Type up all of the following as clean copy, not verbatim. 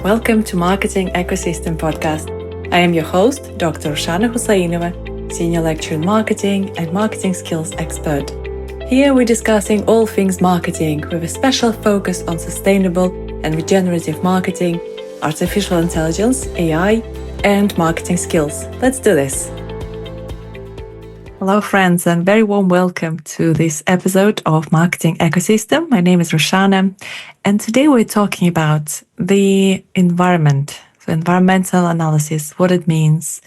Welcome to Marketing Ecosystem Podcast. I am your host, Dr. Sahney Senior Lecturer in Marketing and Marketing Skills Expert. Here we're discussing all things marketing with a special focus on sustainable and regenerative marketing, artificial intelligence, AI, and marketing skills. Let's do this. Hello friends, and very warm welcome to this episode of Marketing Ecosystem. My name is Roshana, and today we're talking about the environment, so environmental analysis, what it means.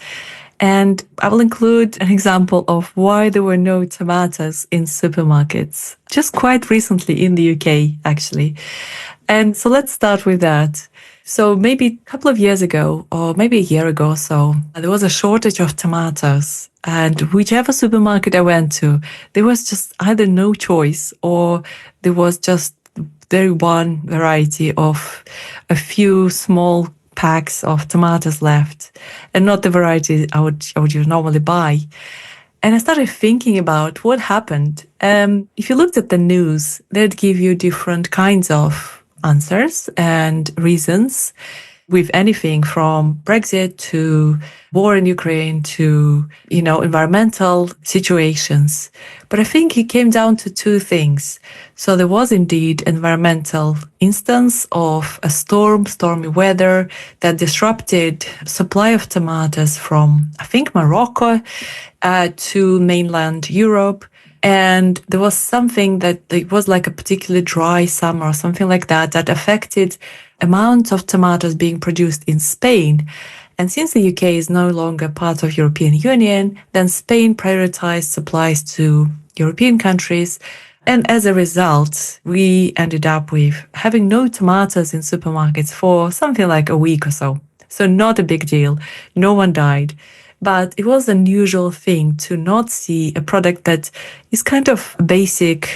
And I will include an example of why there were no tomatoes in supermarkets, just quite recently in the UK, actually. And so let's start with that. So maybe a couple of years ago, or maybe a year ago or so, there was a shortage of tomatoes. And whichever supermarket I went to, there was just either no choice or there was just very one variety of a few small packs of tomatoes left and not the variety I would normally buy. And I started thinking about what happened. If you looked at the news, they'd give you different kinds of answers and reasons, with anything from Brexit to war in Ukraine to, environmental situations. But I think it came down to two things. So there was indeed environmental instance of a stormy weather that disrupted supply of tomatoes from, I think, Morocco to mainland Europe. And there was something that it was like a particularly dry summer or something like that affected amount of tomatoes being produced in Spain. And since the UK is no longer part of European Union, then Spain prioritized supplies to European countries. And as a result, we ended up with having no tomatoes in supermarkets for something like a week or so. So not a big deal. No one died. But it was an unusual thing to not see a product that is kind of basic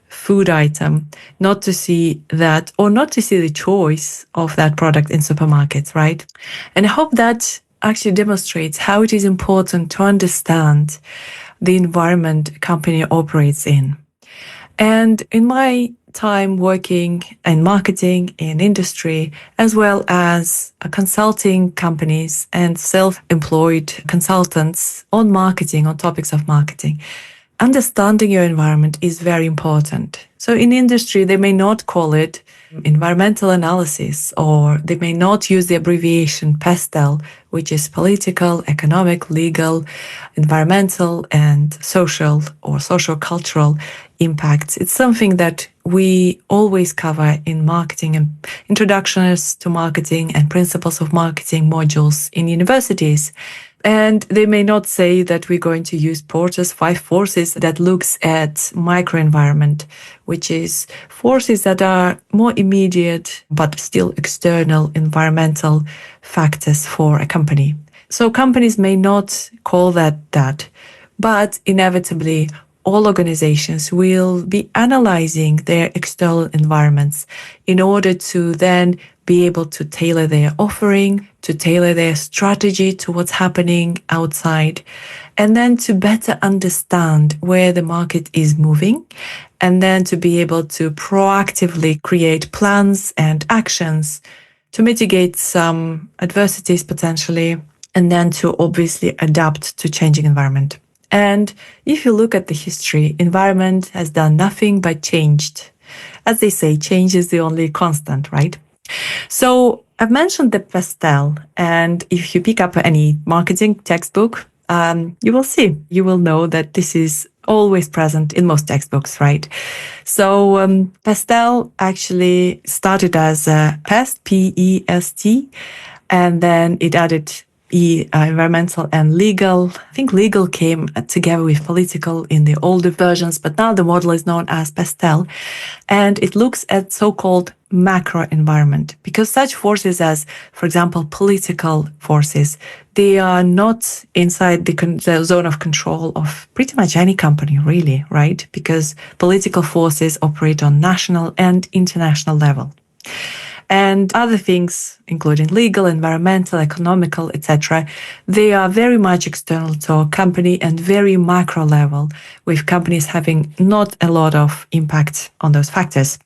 food item, not to see that, or not to see the choice of that product in supermarkets, right? And I hope that actually demonstrates how it is important to understand the environment a company operates in. And in my time working in marketing, in industry, as well as consulting companies and self-employed consultants on marketing, on topics of marketing, understanding your environment is very important. So in industry, they may not call it environmental analysis, or they may not use the abbreviation PESTEL, which is political, economic, legal, environmental, and social or social-cultural impacts. It's something that we always cover in marketing and introductions to marketing and principles of marketing modules in universities. And they may not say that we're going to use Porter's 5 forces that looks at microenvironment, which is forces that are more immediate but still external environmental factors for a company. So companies may not call that, but inevitably all organizations will be analyzing their external environments in order to then be able to tailor their offering, to tailor their strategy to what's happening outside, and then to better understand where the market is moving, and then to be able to proactively create plans and actions to mitigate some adversities potentially, and then to obviously adapt to changing environment. And if you look at the history, environment has done nothing but changed. As they say, change is the only constant, right? So I've mentioned the PESTEL, and if you pick up any marketing textbook, you will know that this is always present in most textbooks, right? So PESTEL actually started as PEST, P-E-S-T, and then it added environmental and legal. I think legal came together with political in the older versions, but now the model is known as PESTEL. And it looks at so-called macro environment, because such forces as, for example, political forces, they are not inside the zone of control of pretty much any company, really, right? Because political forces operate on national and international level. And other things, including legal, environmental, economical, etc., they are very much external to a company and very macro level, with companies having not a lot of impact on those factors.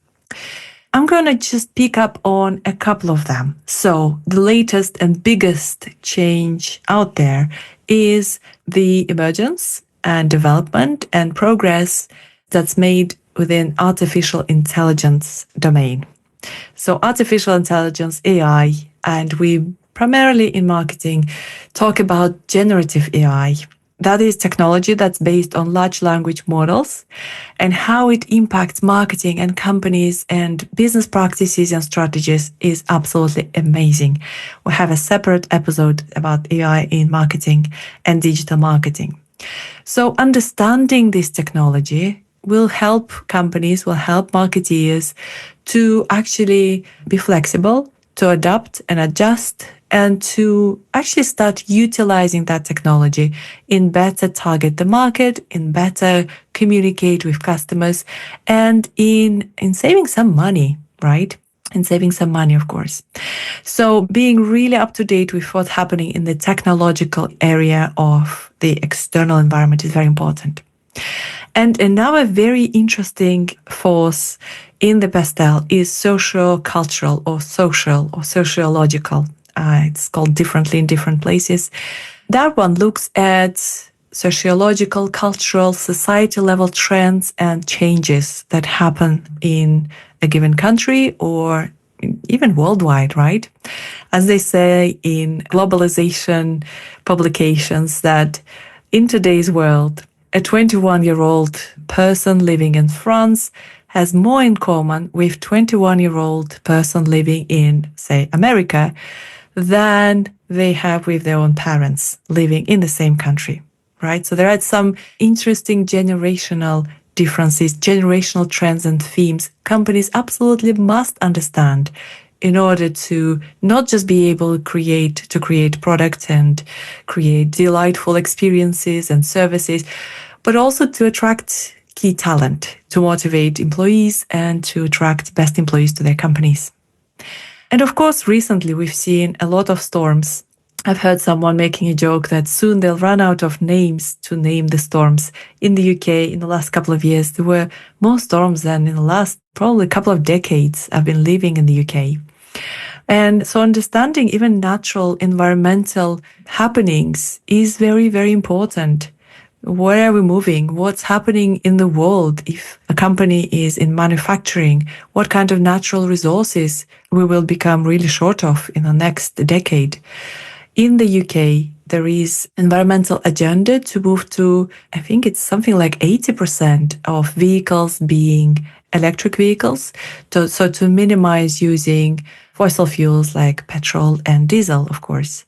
I'm going to just pick up on a couple of them. So the latest and biggest change out there is the emergence and development and progress that's made within artificial intelligence domain. So artificial intelligence, AI, and we primarily in marketing talk about generative AI. That is technology that's based on large language models and how it impacts marketing and companies and business practices and strategies is absolutely amazing. We have a separate episode about AI in marketing and digital marketing. So understanding this technology will help companies, will help marketeers to actually be flexible, to adapt and adjust, and to actually start utilizing that technology in better target the market, in better communicate with customers, and in saving some money, right? In saving some money, of course. So being really up to date with what's happening in the technological area of the external environment is very important. And another very interesting force in the pastel is socio-cultural or social or sociological. It's called differently in different places. That one looks at sociological, cultural, society level trends and changes that happen in a given country or even worldwide, right? As they say in globalization publications, that in today's world, a 21-year-old person living in France has more in common with 21-year-old person living in, say, America than they have with their own parents living in the same country, right? So there are some interesting generational differences, generational trends and themes companies absolutely must understand in order to not just be able to create products and create delightful experiences and services, but also to attract key talent, to motivate employees and to attract best employees to their companies. And of course, recently we've seen a lot of storms. I've heard someone making a joke that soon they'll run out of names to name the storms. In the UK, in the last couple of years, there were more storms than in the last probably couple of decades I've been living in the UK. And so understanding even natural environmental happenings is very, very important. Where are we moving? What's happening in the world? If a company is in manufacturing, what kind of natural resources we will become really short of in the next decade? In the UK, there is environmental agenda to move to, I think it's something like 80% of vehicles being electric vehicles. So to minimize using fossil fuels like petrol and diesel, of course.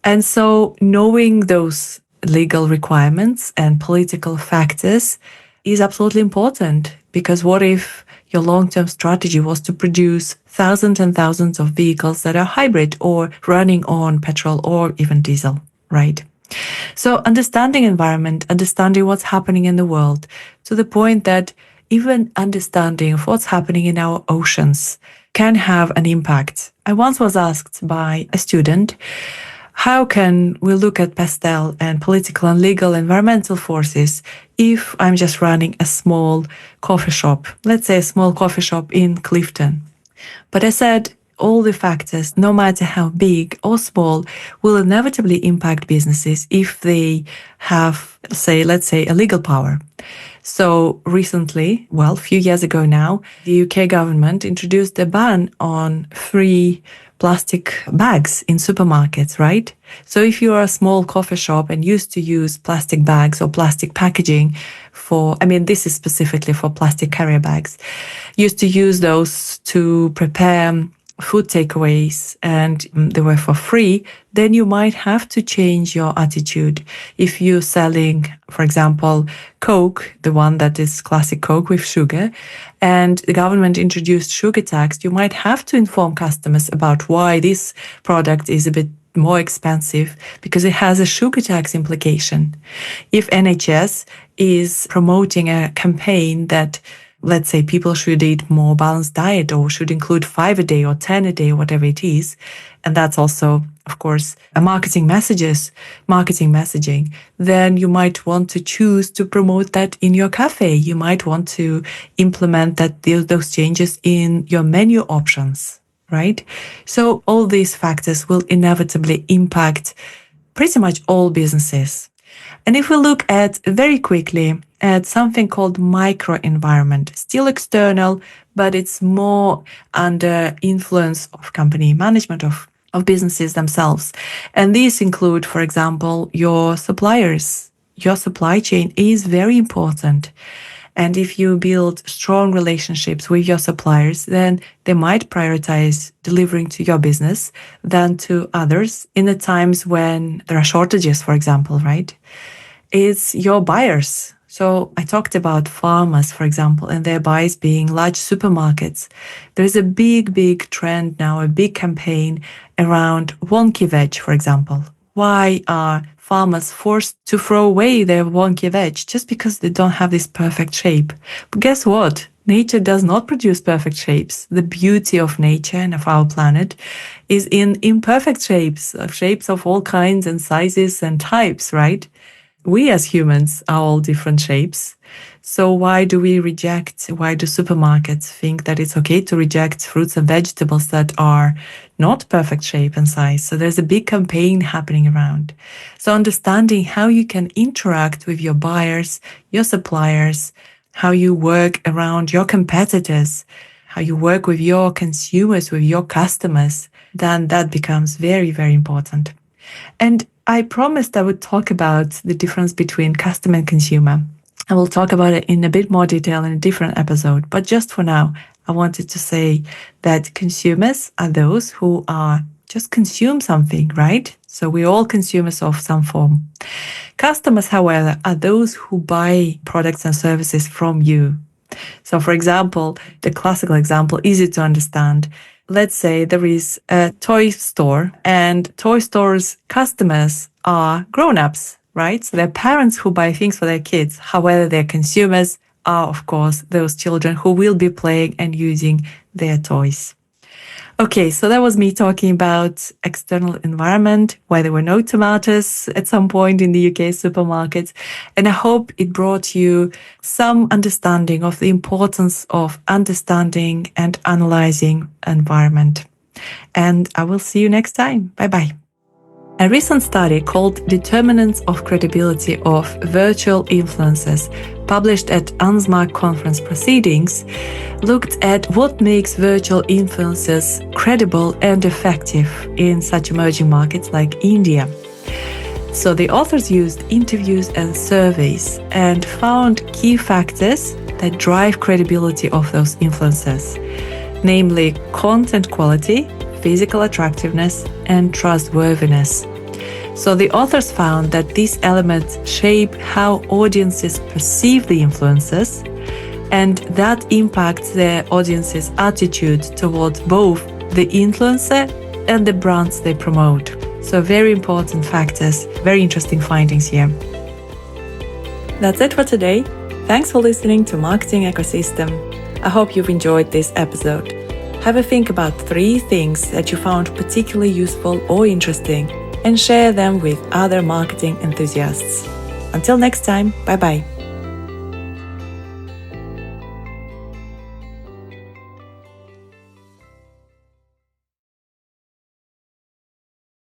And so knowing those legal requirements and political factors is absolutely important, because what if your long-term strategy was to produce thousands and thousands of vehicles that are hybrid or running on petrol or even diesel, right? So understanding environment, understanding what's happening in the world, to the point that even understanding of what's happening in our oceans can have an impact. I once was asked by a student, how can we look at pastel and political and legal environmental forces if I'm just running a small coffee shop, let's say a small coffee shop in Clifton? But I said all the factors, no matter how big or small, will inevitably impact businesses if they have, let's say, a legal power. So recently, a few years ago now, the UK government introduced a ban on free plastic bags in supermarkets, right? So if you are a small coffee shop and used to use plastic bags or plastic packaging this is specifically for plastic carrier bags, used to use those to prepare food takeaways and they were for free, then you might have to change your attitude. If you're selling, for example, Coke, the one that is classic Coke with sugar, and the government introduced sugar tax, you might have to inform customers about why this product is a bit more expensive because it has a sugar tax implication. If NHS is promoting a campaign that let's say people should eat more balanced diet or should include 5 a day or 10 a day, whatever it is. And that's also, of course, a marketing messaging. Then you might want to choose to promote that in your cafe. You might want to implement those changes in your menu options, right? So all these factors will inevitably impact pretty much all businesses. And if we look at very quickly at something called microenvironment, still external, but it's more under influence of company management, of businesses themselves. And these include, for example, your suppliers. Your supply chain is very important. And if you build strong relationships with your suppliers, then they might prioritize delivering to your business than to others in the times when there are shortages, for example, right? It's your buyers. So I talked about farmers, for example, and their buyers being large supermarkets. There's a big trend now, a big campaign around wonky veg, for example. Why are farmers forced to throw away their wonky veg just because they don't have this perfect shape? But guess what? Nature does not produce perfect shapes. The beauty of nature and of our planet is in imperfect shapes of all kinds and sizes and types, right? We as humans are all different shapes. So why do supermarkets think that it's okay to reject fruits and vegetables that are not perfect shape and size? So there's a big campaign happening around. So understanding how you can interact with your buyers, your suppliers, how you work around your competitors, how you work with your consumers, with your customers, then that becomes very, very important. And I promised I would talk about the difference between customer and consumer. I will talk about it in a bit more detail in a different episode. But just for now, I wanted to say that consumers are those who just consume something, right? So we're all consumers of some form. Customers, however, are those who buy products and services from you. So, for example, the classical example, easy to understand. Let's say there is a toy store and toy store's customers are grown-ups, right? So they're parents who buy things for their kids. However, their consumers are, of course, those children who will be playing and using their toys. Okay, so that was me talking about external environment, why there were no tomatoes at some point in the UK supermarkets. And I hope it brought you some understanding of the importance of understanding and analyzing environment. And I will see you next time. Bye-bye. A recent study called Determinants of Credibility of Virtual Influencers, published at ANZMAC conference Proceedings, looked at what makes virtual influencers credible and effective in such emerging markets like India. So the authors used interviews and surveys and found key factors that drive credibility of those influencers, namely content quality, physical attractiveness, and trustworthiness. So the authors found that these elements shape how audiences perceive the influencers, and that impacts their audience's attitude towards both the influencer and the brands they promote. So very important factors, very interesting findings here. That's it for today. Thanks for listening to Marketing Ecosystem. I hope you've enjoyed this episode. Have a think about 3 things that you found particularly useful or interesting and share them with other marketing enthusiasts. Until next time, bye-bye.